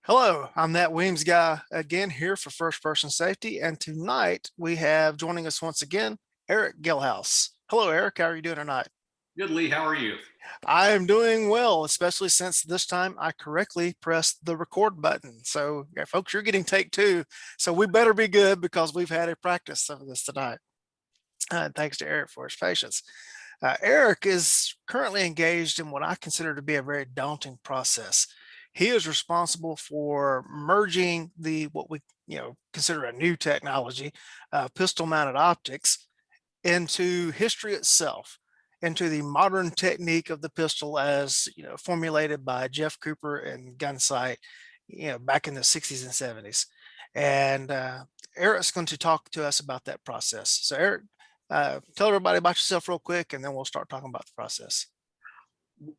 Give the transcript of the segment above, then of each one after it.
Hello, I'm that Weems guy again here for First Person Safety, and tonight we have joining us once again, Eric Gilhouse. Hello, Eric. How are you doing tonight? Good, Lee. How are you? I am doing well, especially since this time I correctly pressed the record button. So, yeah, folks, you're getting take two. So we better be good because we've had a practice of this tonight. Thanks to Eric for his patience. Eric is currently engaged in what I consider to be a very daunting process. He is responsible for merging the what we consider a new technology, pistol-mounted optics, into history itself, into the modern technique of the pistol as formulated by Jeff Cooper and Gunsite, back in the 60s and 70s. And Eric's going to talk to us about that process. So, Eric, tell everybody about yourself real quick, and then we'll start talking about the process.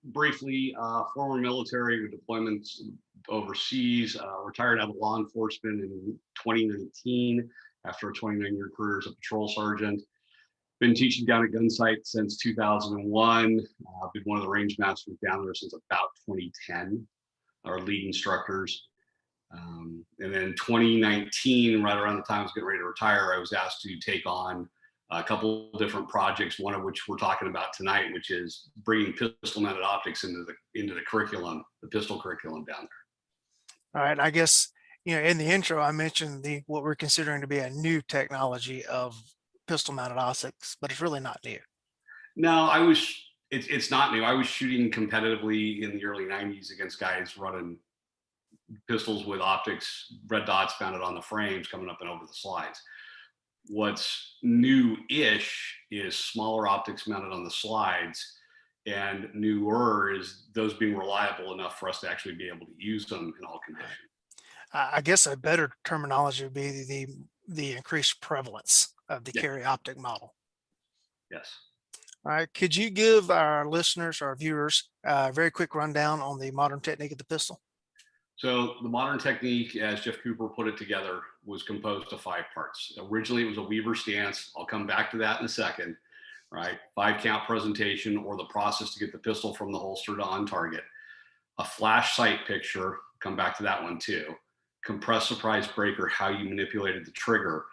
Briefly, former military with deployments overseas, retired out of law enforcement in 2019 after a 29-year career as a patrol sergeant. Been teaching down at Gunsite since 2001. Been one of the range masters down there since about 2010, our lead instructors. And then 2019, right around the time I was getting ready to retire, I was asked to take on a couple of different projects, one of which we're talking about tonight, which is bringing pistol-mounted optics into the curriculum, the pistol curriculum down All right, I guess in the intro I mentioned the what we're considering to be a new technology of pistol-mounted optics, but it's really not new. there. No, I was. It's not new. I was shooting competitively in the early 90s against guys running pistols with optics, red dots mounted on the frames, coming up and over the slides. What's new-ish is smaller optics mounted on the slides, and newer is those being reliable enough for us to actually be able to use them in all conditions. I guess a better terminology would be the increased prevalence of the Yeah. carry optic model. Yes. All right, could you give our listeners, our viewers, a very quick rundown on the modern technique of the pistol? So the modern technique, as Jeff Cooper put it together, was composed of 5 parts. Originally, it was a Weaver stance. I'll come back to that in a second, right? 5 count presentation, or the process to get the pistol from the holster to on target. A flash sight picture, come back to that one too. Compressed surprise breaker, how you manipulated the trigger,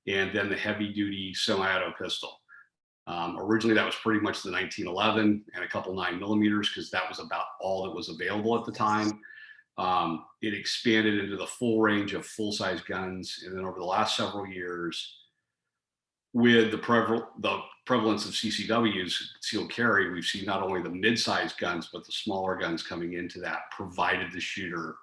and then the heavy duty semi-auto pistol. Originally, that was pretty much the 1911 and a couple 9mm because that was about all that was available at the time. It expanded into the full range of full-size guns, and then over the last several years, with the prevalence of CCWs, concealed carry, we've seen not only the mid-sized guns but the smaller guns coming into that, provided the shooter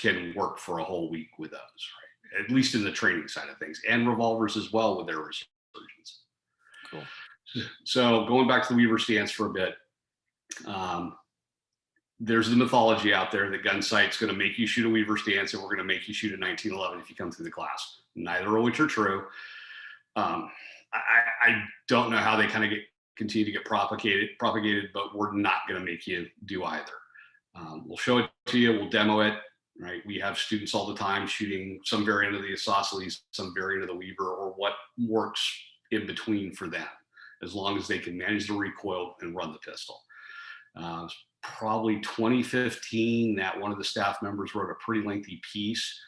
can work for a whole week with those, right? At least in the training side of things, and revolvers as well with their resurgence. Cool. So going back to the Weaver stance for a bit. There's the mythology out there that Gunsite's going to make you shoot a Weaver stance and we're going to make you shoot a 1911 if you come through the class. Neither of which are true. I don't know how they kind of continue to get propagated, but we're not going to make you do either. We'll show it to you. We'll demo it. Right? We have students all the time shooting some variant of the isosceles, some variant of the Weaver, or what works in between for them, as long as they can manage the recoil and run the pistol. Probably 2015 that one of the staff members wrote a pretty lengthy piece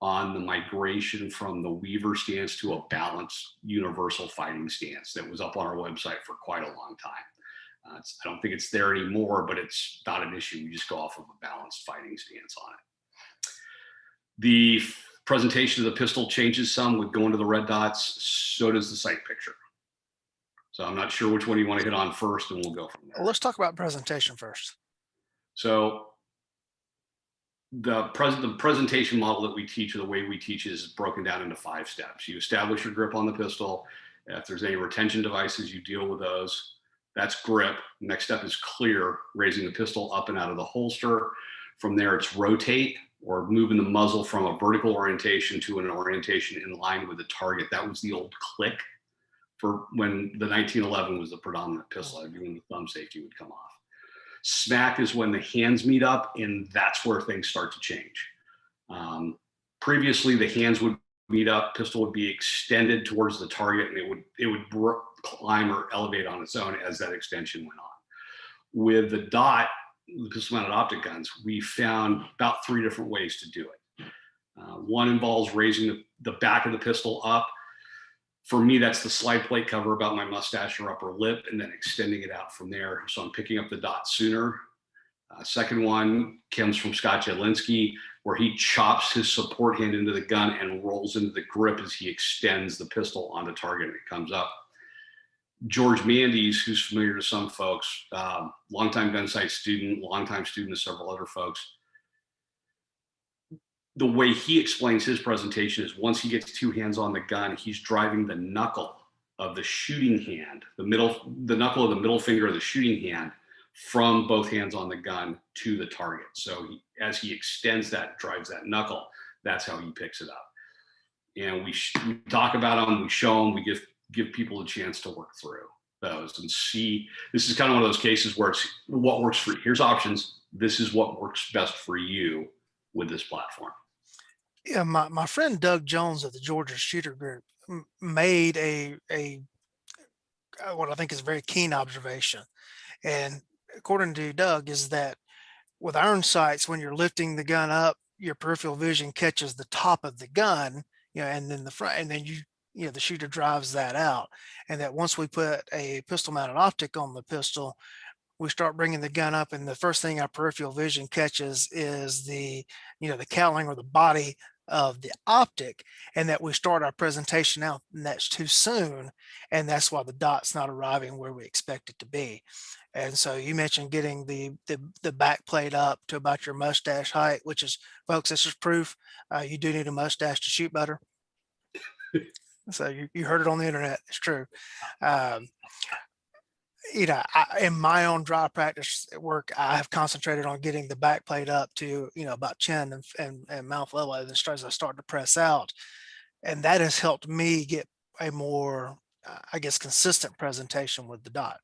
on the migration from the Weaver stance to a balanced universal fighting stance that was up on our website for quite a long time. I don't think it's there anymore, but it's not an issue. We just go off of a balanced fighting stance on it. The presentation of the pistol changes some with going to the red dots. So does the sight picture. So I'm not sure which one you want to hit on first, and we'll go from there. Let's talk about presentation first. So the presentation model that we teach, or the way we teach, is broken down into 5 steps. You establish your grip on the pistol. If there's any retention devices, you deal with those. That's grip. Next step is clear, raising the pistol up and out of the holster. From there, it's rotate, or moving the muzzle from a vertical orientation to an orientation in line with the target. That was the old click for when the 1911 was the predominant pistol. When the thumb safety would come off. Smack is when the hands meet up, and that's where things start to change. Previously, the hands would meet up, pistol would be extended towards the target, and it would climb or elevate on its own as that extension went on. With the dot, the pistol mounted optic guns, we found about 3 different ways to do it. One involves raising the back of the pistol up. For me, that's the slide plate cover about my mustache or upper lip, and then extending it out from there. So I'm picking up the dot sooner. Second one comes from Scott Jedlinski, where he chops his support hand into the gun and rolls into the grip as he extends the pistol onto target and it comes up. George Mandes, who's familiar to some folks, longtime Gunsite student, longtime student of several other folks. The way he explains his presentation is once he gets 2 hands on the gun, he's driving the knuckle of the shooting hand, the knuckle of the middle finger of the shooting hand from both hands on the gun to the target. So as he extends that, drives that knuckle, that's how he picks it up. And we talk about them, we show them, we give people a chance to work through those and see. This is kind of one of those cases where it's what works for you. Here's options. This is what works best for you with this platform. Yeah, my friend Doug Jones of the Georgia Shooter Group made a what I think is a very keen observation. And according to Doug, is that with iron sights, when you're lifting the gun up, your peripheral vision catches the top of the gun, and then the front, and then the shooter drives that out. And that once we put a pistol mounted optic on the pistol, we start bringing the gun up, and the first thing our peripheral vision catches is the cowling or the body of the optic, and that we start our presentation out, and that's too soon, and that's why the dot's not arriving where we expect it to be. And so you mentioned getting the back plate up to about your mustache height, which is, folks, this is proof you do need a mustache to shoot better. So you heard it on the internet. It's true. In my own dry practice at work, I have concentrated on getting the back plate up to, about chin and mouth level as I start to press out. And that has helped me get a more, consistent presentation with the dot.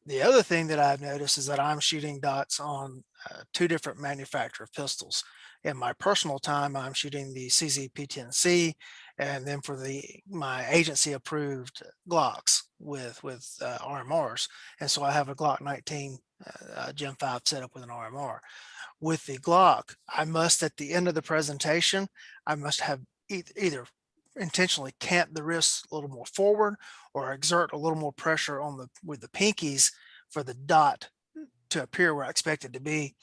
The other thing that I've noticed is that I'm shooting dots on 2 different manufacturer pistols. In my personal time, I'm shooting the CZ P10C, and then for my agency approved Glocks with RMRs. And so I have a Glock 19 Gen 5 set up with an RMR. With the Glock, I must, at the end of the presentation, I must have either intentionally cant the wrists a little more forward or exert a little more pressure with the pinkies for the dot to appear where I expect it to be.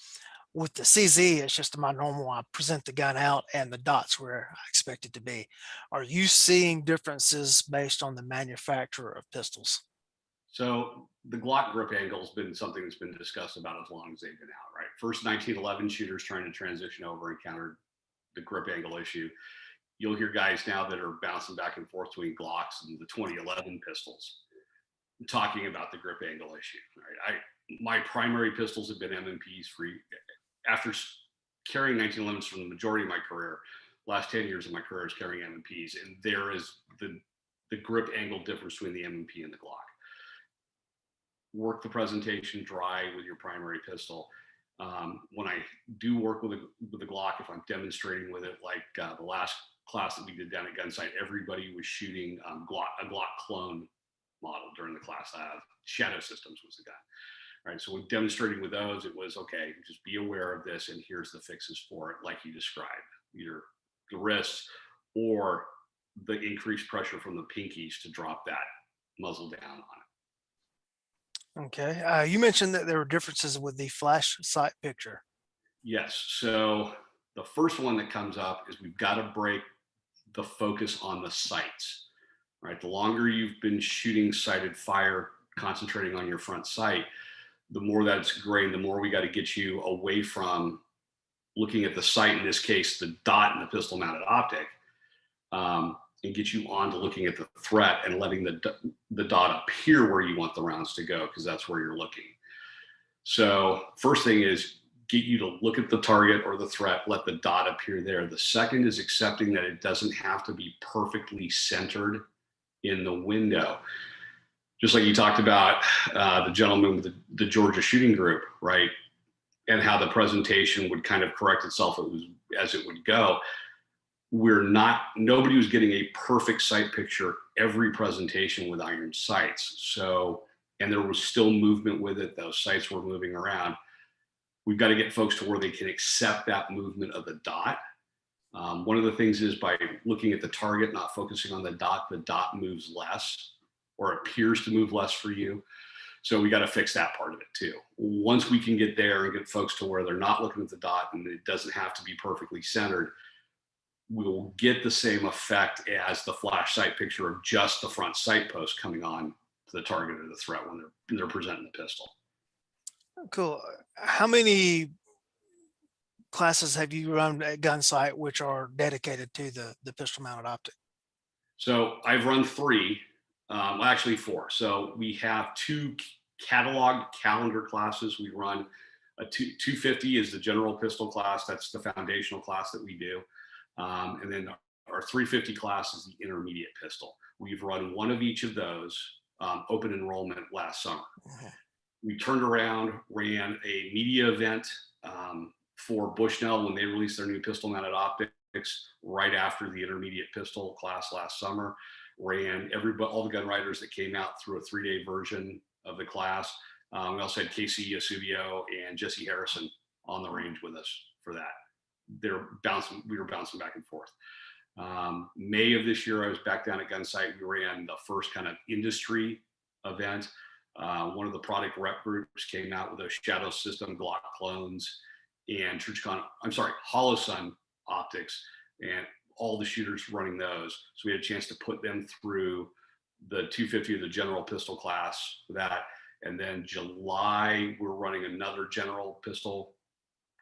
With the CZ, it's just my normal, I present the gun out and the dot's where I expect it to be. Are you seeing differences based on the manufacturer of pistols? So the Glock grip angle has been something that's been discussed about as long as they've been out, right? First 1911 shooters trying to transition over encountered the grip angle issue. You'll hear guys now that are bouncing back and forth between Glocks and the 2011 pistols talking about the grip angle issue. Right? My primary pistols have been M&Ps after carrying 1911s for the majority of my career. Last 10 years of my career is carrying M&Ps, and there is the grip angle difference between the M&P and the Glock. Work the presentation dry with your primary pistol. When I do work with the Glock, if I'm demonstrating with it, like the last class that we did down at Gunsite, everybody was shooting a Glock clone model during the class. Shadow Systems was the guy. Right, so when demonstrating with those, it was okay, just be aware of this, and here's the fixes for it, like you described, either the wrists or the increased pressure from the pinkies to drop that muzzle down on it. Okay, you mentioned that there were differences with the flash sight picture. Yes, so the first one that comes up is we've got to break the focus on the sights, right? The longer you've been shooting sighted fire, concentrating on your front sight, the more that's grained, the more we got to get you away from looking at the sight, in this case, the dot in the pistol mounted optic, and get you on to looking at the threat and letting the dot appear where you want the rounds to go, because that's where you're looking. So first thing is get you to look at the target or the threat, let the dot appear there. The second is accepting that it doesn't have to be perfectly centered in the window. Just like you talked about the gentleman with the Georgia Shooting Group, right? And how the presentation would kind of correct itself as it would go. Nobody was getting a perfect sight picture every presentation with iron sights. So, and there was still movement with it. Those sights were moving around. we've got to get folks to where they can accept that movement of the dot. One of the things is by looking at the target, not focusing on the dot moves less or appears to move less for you. So we got to fix that part of it too. Once we can get there and get folks to where they're not looking at the dot and it doesn't have to be perfectly centered, we'll get the same effect as the flash sight picture of just the front sight post coming on to the target or the threat when they're presenting the pistol. Cool. How many classes have you run at Gunsite which are dedicated to the pistol mounted optic? So I've run 3, well, actually 4. So we have 2 catalog calendar classes. We run a 250 is the general pistol class. That's the foundational class that we do. And then our 350 class is the intermediate pistol. We've run one of each of those open enrollment last summer. We turned around, ran a media event for Bushnell when they released their new pistol mounted optics right after the intermediate pistol class last summer. Ran all the gun riders that came out through a 3-day version of the class. We also had Casey Yasubio and Jesse Harrison on the range with us for that. We were bouncing back and forth. May of this year, I was back down at Gunsite. We ran the first kind of industry event. One of the product rep groups came out with a Shadow System Glock clones and Holosun optics, and all the shooters running those. So we had a chance to put them through the 250 of the general pistol class for that. And then July, we're running another general pistol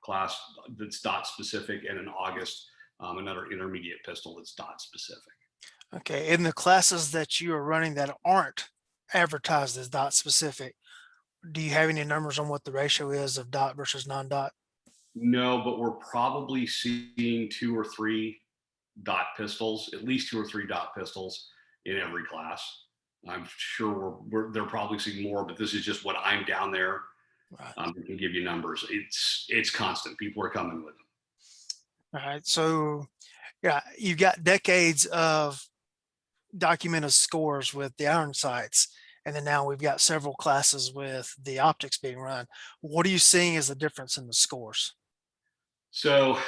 class that's dot specific. And in August, another intermediate pistol that's dot specific. Okay. In the classes that you are running that aren't advertised as dot specific, do you have any numbers on what the ratio is of dot versus non-dot? No, but we're probably seeing 2 or 3 dot pistols, at least 2 or 3 dot pistols in every class. I'm sure they're probably seeing more, but this is just what I'm down there. Right. I can give you numbers. It's constant. People are coming with them. All right. So yeah, you've got decades of documented scores with the iron sights. And then now we've got several classes with the optics being run. What are you seeing as the difference in the scores? So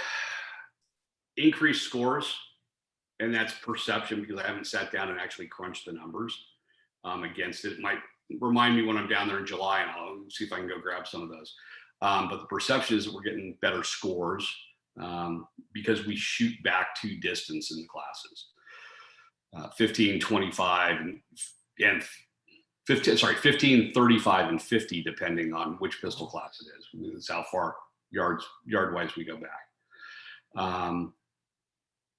increased scores, and that's perception because I haven't sat down and actually crunched the numbers against it. It might remind me when I'm down there in July and I'll see if I can go grab some of those. But the perception is that we're getting better scores because we shoot back to distance in the classes. 15, 25, and 15, 35, and 50, depending on which pistol class it is. It's how far yard wise we go back.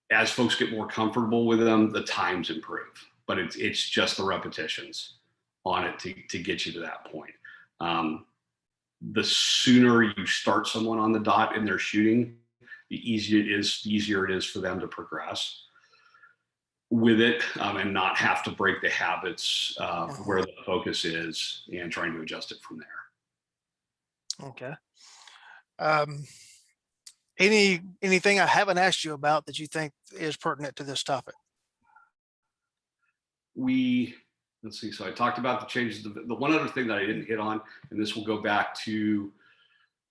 As folks get more comfortable with them, the times improve, but it's just the repetitions on it to get you to that point. The sooner you start someone on the dot and they're shooting, the easier it is for them to progress with it and not have to break the habits where the focus is and trying to adjust it from there. Okay. Anything I haven't asked you about that you think is pertinent to this topic? Let's see. So I talked about the changes. The one other thing that I didn't hit on, and this will go back to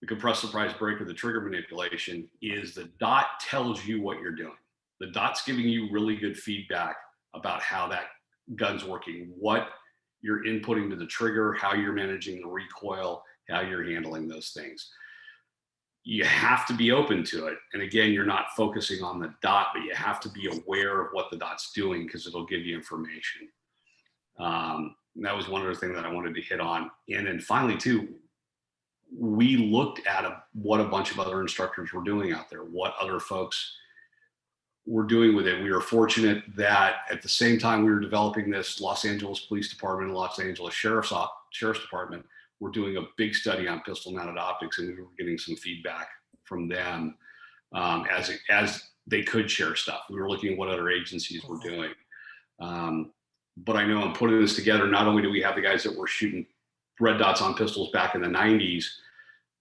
the compressed surprise break or the trigger manipulation, is the dot tells you what you're doing. The dot's giving you really good feedback about how that gun's working, what you're inputting to the trigger, how you're managing the recoil, how you're handling those things. You have to be open to it. And again, you're not focusing on the dot, but you have to be aware of what the dot's doing because it'll give you information. That was one other thing that I wanted to hit on. And then finally, too, we looked at what a bunch of other instructors were doing out there, what other folks were doing with it. We were fortunate that at the same time we were developing this, Los Angeles Police Department and Los Angeles Sheriff's Department were doing a big study on pistol mounted optics, and we were getting some feedback from them as they could share stuff. We were looking at what other agencies were doing. But I know I'm putting this together. Not only do we have the guys that were shooting red dots on pistols back in the 90s,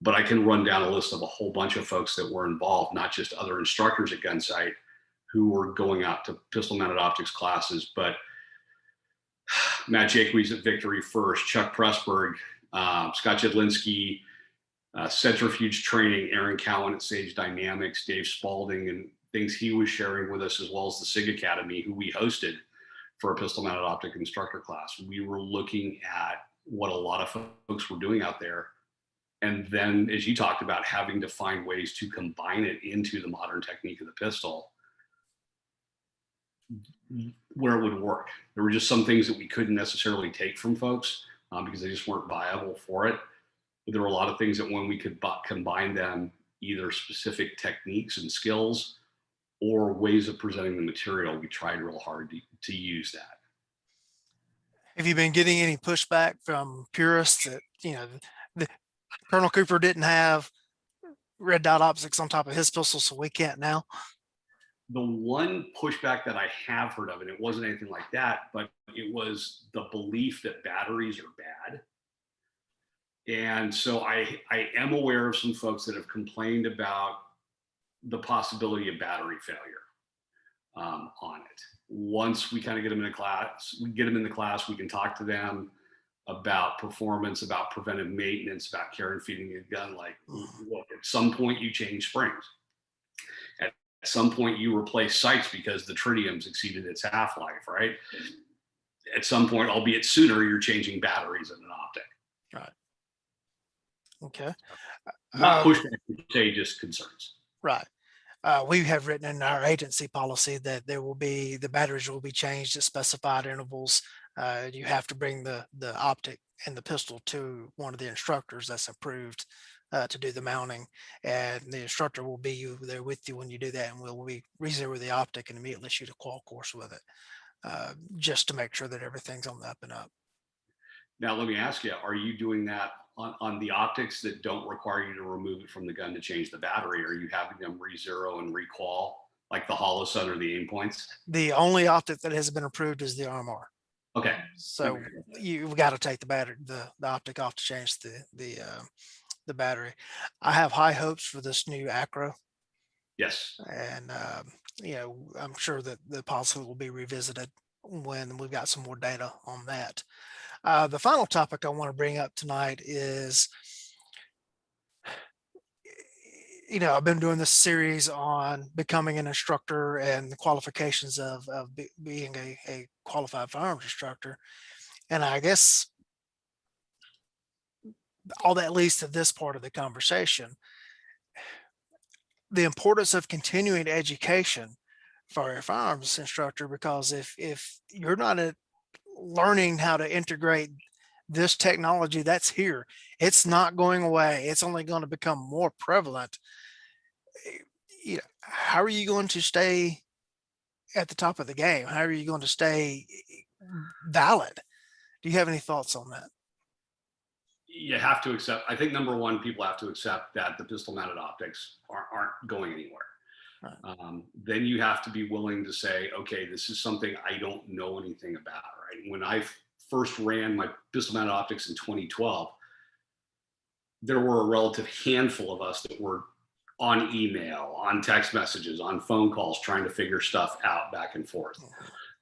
but I can run down a list of a whole bunch of folks that were involved, not just other instructors at Gunsite who were going out to pistol mounted optics classes, but Matt Jaques at Victory First, Chuck Pressburg, Scott Jedlinski, Centrifuge training, Aaron Cowan at Sage Dynamics, Dave Spalding, and things he was sharing with us, as well as the SIG Academy, who we hosted for a pistol mounted optic instructor class. We were looking at what a lot of folks were doing out there. And then, as you talked about, having to find ways to combine it into the modern technique of the pistol where it would work. There were just some things that we couldn't necessarily take from folks because they just weren't viable for it. But there were a lot of things that when we could combine them, either specific techniques and skills or ways of presenting the material, we tried real hard to use that. Have you been getting any pushback from purists that, the Colonel Cooper didn't have red dot optics on top of his pistol, so we can't now? The one pushback that I have heard of, and it wasn't anything like that, but it was the belief that batteries are bad. And so I am aware of some folks that have complained about the possibility of battery failure on it. Once we kind of get them in the class, we can talk to them about performance, about preventive maintenance, about care and feeding a gun. Like, look, at some point you change springs. At some point you replace sights because the tritium's exceeded its half-life, right? At some point, albeit sooner, you're changing batteries in an optic. Right. Okay. Not pushback, say just concerns. Right. We have written in our agency policy that the batteries will be changed at specified intervals. You have to bring the optic and the pistol to one of the instructors that's approved to do the mounting, and the instructor will be there with you when you do that, and we'll re-zero the optic and immediately shoot a qual course with it, just to make sure that everything's on the up and up. Now, let me ask you, are you doing that on the optics that don't require you to remove it from the gun to change the battery? Are you having them re-zero and re-qual like the hollow sun or the aim points? The only optic that has been approved is the RMR. Okay. So you've got to take the battery, the optic off to change the battery. I have high hopes for this new acro. Yes. And I'm sure that the policy will be revisited when we've got some more data on that. The final topic I want to bring up tonight is, I've been doing this series on becoming an instructor and the qualifications of being a qualified firearms instructor. And I guess all that leads to this part of the conversation: the importance of continuing education for a firearms instructor, because if you're not learning how to integrate this technology that's here, it's not going away. It's only going to become more prevalent. How are you going to stay at the top of the game? How are you going to stay valid? Do you have any thoughts on that? You have to accept, I think number one, people have to accept that the pistol mounted optics aren't going anywhere. Right. Then you have to be willing to say, okay, this is something I don't know anything about, right? When I first ran my pistol mounted optics in 2012, there were a relative handful of us that were on email, on text messages, on phone calls, trying to figure stuff out back and forth.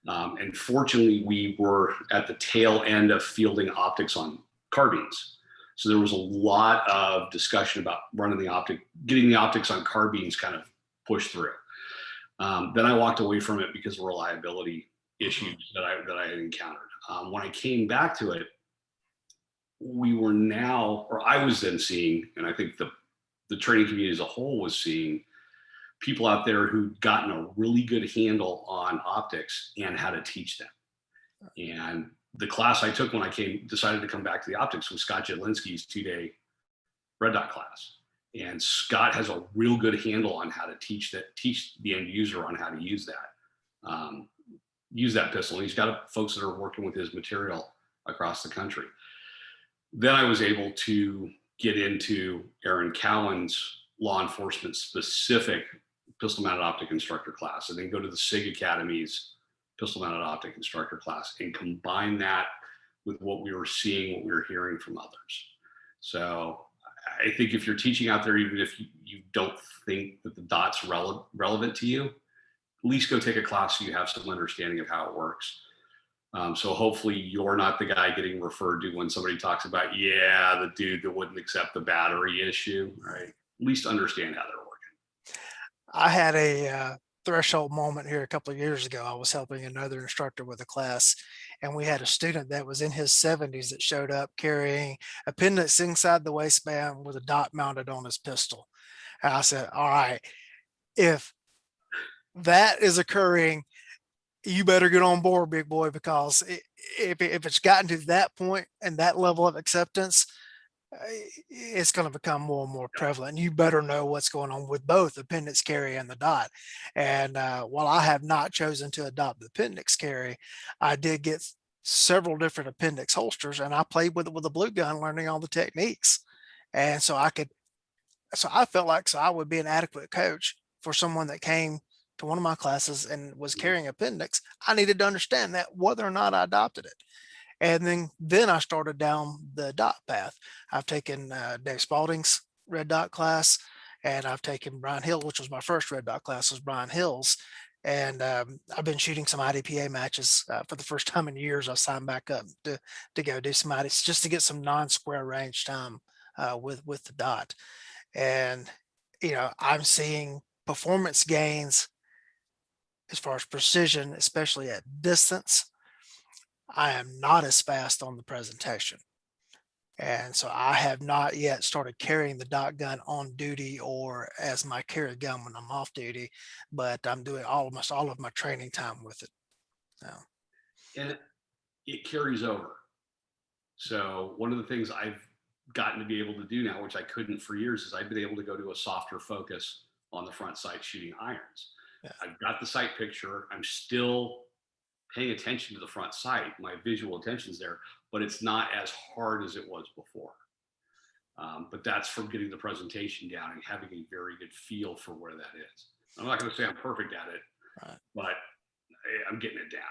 And fortunately, we were at the tail end of fielding optics on carbines. So there was a lot of discussion about running the optic, getting the optics on carbines kind of pushed through. Then I walked away from it because of reliability issues that I had encountered. When I came back to it, I was then seeing, and I think the training community as a whole was seeing, people out there who'd gotten a really good handle on optics and how to teach them. And the class I took when I decided to come back to the optics was Scott Jedlinski's 2-day red dot class. And Scott has a real good handle on how to teach the end user on how to use that pistol. And he's got folks that are working with his material across the country. Then I was able to get into Aaron Cowan's law enforcement specific pistol mounted optic instructor class, and then go to the SIG Academy's pistol mounted optic instructor class and combine that with what we were seeing, what we were hearing from others. So I think if you're teaching out there, even if you don't think that the dot's relevant to you, at least go take a class so you have some understanding of how it works. So hopefully you're not the guy getting referred to when somebody talks about, yeah, the dude that wouldn't accept the battery issue, right? At least understand how they're working. I had a threshold moment here a couple of years ago. I was helping another instructor with a class, and we had a student that was in his 70s that showed up carrying appendix inside the waistband with a dot mounted on his pistol. And I said, all right, if that is occurring, you better get on board, big boy, because if it's gotten to that point and that level of acceptance, it's going to become more and more prevalent. You better know what's going on with both appendix carry and the dot. And while I have not chosen to adopt the appendix carry, I did get several different appendix holsters, and I played with it with a blue gun, learning all the techniques. And so I felt like I would be an adequate coach for someone that came to one of my classes and was carrying appendix. I needed to understand that whether or not I adopted it. And then I started down the dot path. I've taken Dave Spalding's red dot class, and I've taken Brian Hill, which was my first red dot class, was Brian Hill's. And I've been shooting some IDPA matches for the first time in years. I signed back up to go do some IDs just to get some non-square range time with the dot. And I'm seeing performance gains as far as precision, especially at distance. I am not as fast on the presentation. And so I have not yet started carrying the dot gun on duty or as my carry gun when I'm off duty, but I'm doing almost all of my training time with it. So. And it carries over. So one of the things I've gotten to be able to do now, which I couldn't for years, is I've been able to go to a softer focus on the front sight shooting irons. Yeah. I've got the sight picture. I'm still paying attention to the front sight. My visual attention's there, but it's not as hard as it was before. But that's from getting the presentation down and having a very good feel for where that is. I'm not going to say I'm perfect at it, right, but I'm getting it down.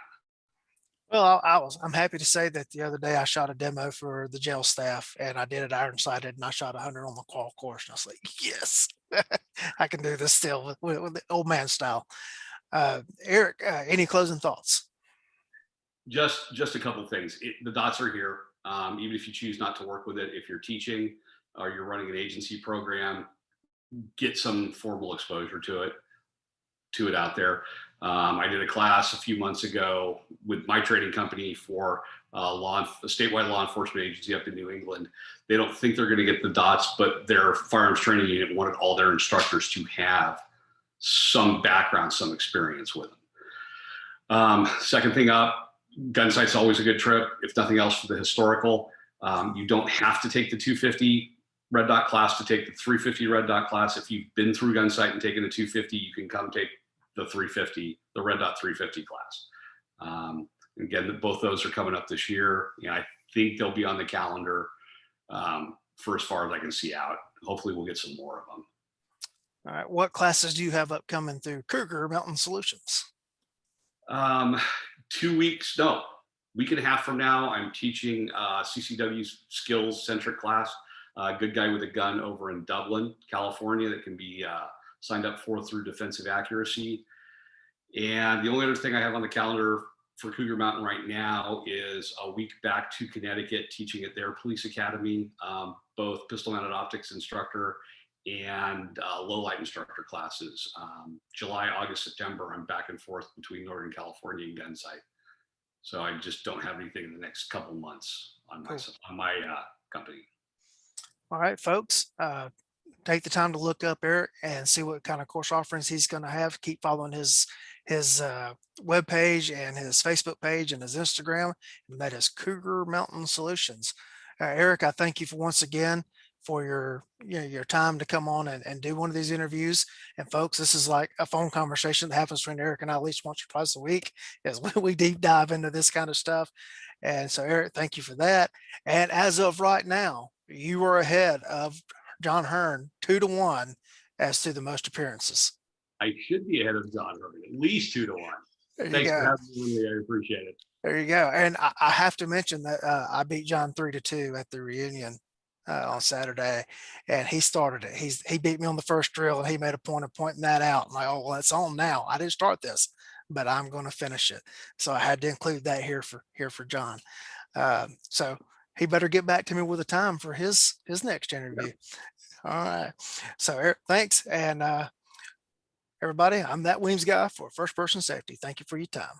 Well, I'm happy to say that the other day I shot a demo for the jail staff, and I did it iron sighted, and I shot 100 on the qual course, and I was like, yes, I can do this still with the old man style. Eric, any closing thoughts? Just a couple of things. The dots are here. Even if you choose not to work with it, if you're teaching or you're running an agency program, get some formal exposure to it out there. I did a class a few months ago with my training company for a statewide law enforcement agency up in New England. They don't think they're going to get the dots, but their firearms training unit wanted all their instructors to have some background, some experience with them. Second thing up, Gunsite's always a good trip, if nothing else for the historical. You don't have to take the 250 red dot class to take the 350 red dot class. If you've been through Gunsite and taken the 250, you can come take the 350, the red dot 350 class. Again, both those are coming up this year. I think they'll be on the calendar for as far as I can see out. Hopefully we'll get some more of them. All right. What classes do you have upcoming through Cougar Mountain Solutions? 2 weeks, no, week and a half from now, I'm teaching CCW's skills centric class. Good guy with a gun over in Dublin, California, that can be signed up for through defensive accuracy. And the only other thing I have on the calendar for Cougar Mountain right now is a week back to Connecticut, teaching at their police academy, both pistol mounted optics instructor and low light instructor classes. July, August, September, I'm back and forth between Northern California and Gunsite. So I just don't have anything in the next couple months on my company. All right, folks, take the time to look up Eric and see what kind of course offerings he's going to have. Keep following his web page and his Facebook page and his Instagram, and that is Cougar Mountain Solutions. Eric, I thank you for once again for your time to come on and do one of these interviews. And folks, this is like a phone conversation that happens between Eric and I at least once or twice a week as we deep dive into this kind of stuff. And so Eric, thank you for that. And as of right now, you are ahead of John Hearn 2-1 as to the most appearances. I should be ahead of John Hearn, at least 2-1. Thanks for having me. I appreciate it. There you go. And I have to mention that I beat John 3-2 at the reunion on Saturday, and he started it. He beat me on the first drill, and he made a point of pointing that out. I'm like, oh, well, it's on now. I didn't start this, but I'm going to finish it. So I had to include that here for John. So he better get back to me with a time for his next interview. All right. So thanks, and everybody, I'm that Weems guy for First Person Safety. Thank you for your time.